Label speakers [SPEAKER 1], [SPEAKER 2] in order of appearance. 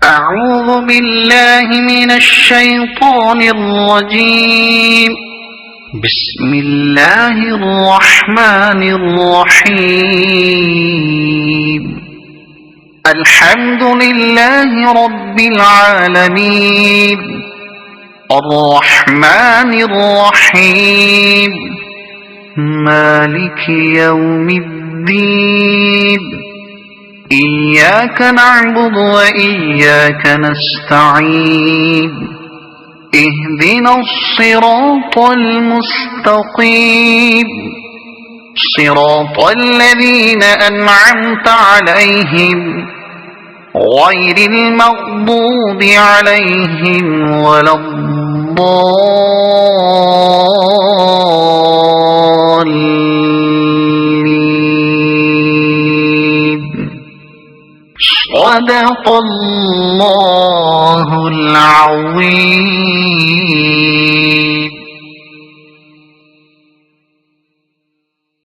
[SPEAKER 1] أعوذ بالله من الشيطان الرجيم. بسم الله الرحمن الرحيم. الحمد لله رب العالمين، الرحمن الرحيم، مالك يوم الدين. إياك نعبد وإياك نستعين. اهدنا الصراط المستقيم، صراط الذين أنعمت عليهم غير المغضوب عليهم ولا الضالين. صدق الله العظيم.